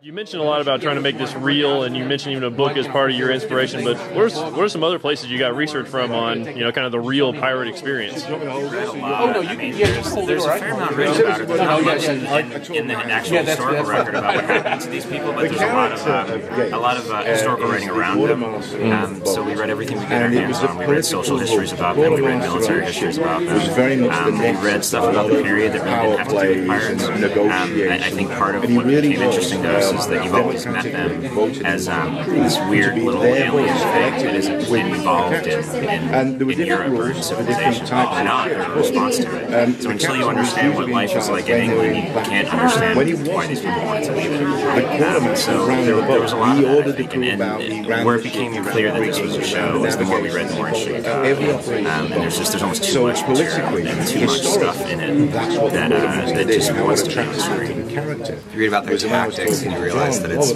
You mentioned a lot about trying to make this real, and you mentioned even a book as part of your inspiration. But what are some other places you got research from on, kind of the real pirate experience? Read a lot. I mean, there's a fair amount written about it. There's not much in the actual historical record about what happened to these people, but there's a lot of historical writing around them. So we read everything we got our hands on. We read social histories about them. We read military histories about them. We read stuff about the period that really didn't have to do with pirates. I think part of what became interesting to us is that you've always met them as this weird little alien thing that isn't involved in Europe or civilization. They're not in response to it. So until you understand what life is like in England, you can't understand why these people wanted to leave it. So there was a lot of that, I think, and where it became clear that this was a show was the more we read, the more interesting it got. And there's almost too much material and too much stuff in it that just wants to be on screen. You read about their tactics and you realize that it's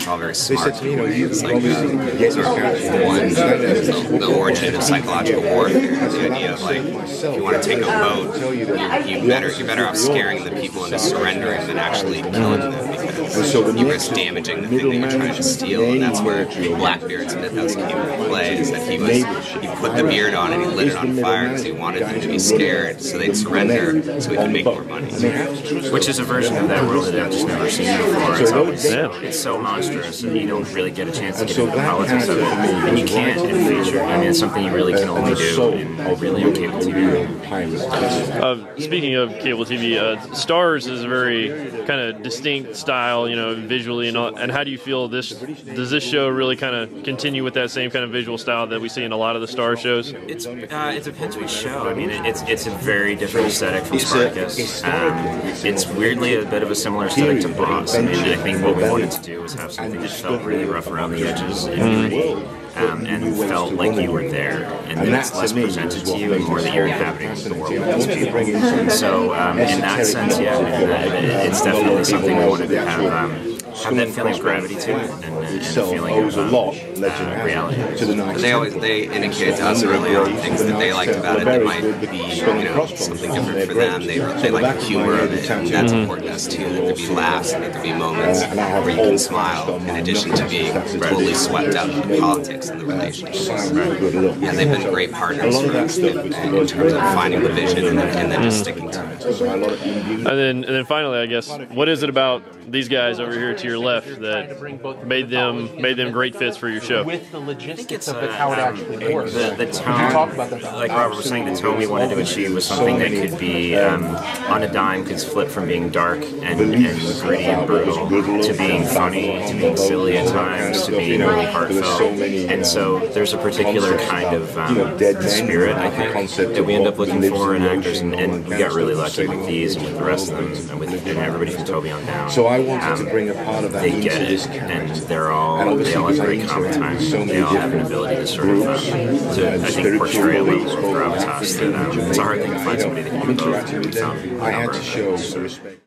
all very smart. It's like sort of the origin of psychological warfare. The idea of like, if you want to take a boat, you're better off scaring the people into surrendering than actually killing them, because you risk damaging the thing that you're trying to steal. And that's where Blackbeard's mythos came into play, is that he put the beard on and he lit it on fire because he wanted them to be scared so they'd surrender so he could make more money. Which is a version of that world that I've just never seen before. It's so monstrous and you don't really get a chance to get into the politics of it. And you can't in feature. I mean, it's something you really can only do really on cable TV. Speaking of cable TV, Starz is a very kind of distinct style, visually and all. And how do you feel does this show really kind of continue with that same kind of visual style that we see in a lot of the Starz shows? It depends which show. I mean, it's a very different aesthetic from Spartacus. It's weirdly a bit of a similar aesthetic to Boss. I mean, I think what we wanted to do was have something that felt really rough around the edges and felt like you were there, and that it's less presented to you and more that you're inhabiting the world with these people. And so, in that sense, it's definitely something we wanted to have that feeling of gravity to it, and a feeling of reality. They indicated to us early on things that they liked about it that might be something different for them. They like the humor of it, and that's important to us too. That there be laughs and that there be moments where you can smile, in addition to being totally swept up in the politics and the relationships. Yeah, they've been great partners for us in terms of finding the vision and then just sticking to it. And then finally, I guess, what is it about these guys over here to your left that made them great fits for your show? I think it's how it actually works. The tone, like Robert was saying, the tone we wanted to achieve was something that could be on a dime, could flip from being dark and gritty and brutal to being funny, to being silly at times, to being really heartfelt. And so there's a particular kind of spirit, I think, that we end up looking for in actors, and we got really lucky with these and with the rest of them, and everybody from Toby on down. So I wanted to bring a part of that they get it, and they all have very common time. They all have an ability to sort of, I think, portray a level of gravitas that it's a hard thing to find somebody that can do both. I had to show respect.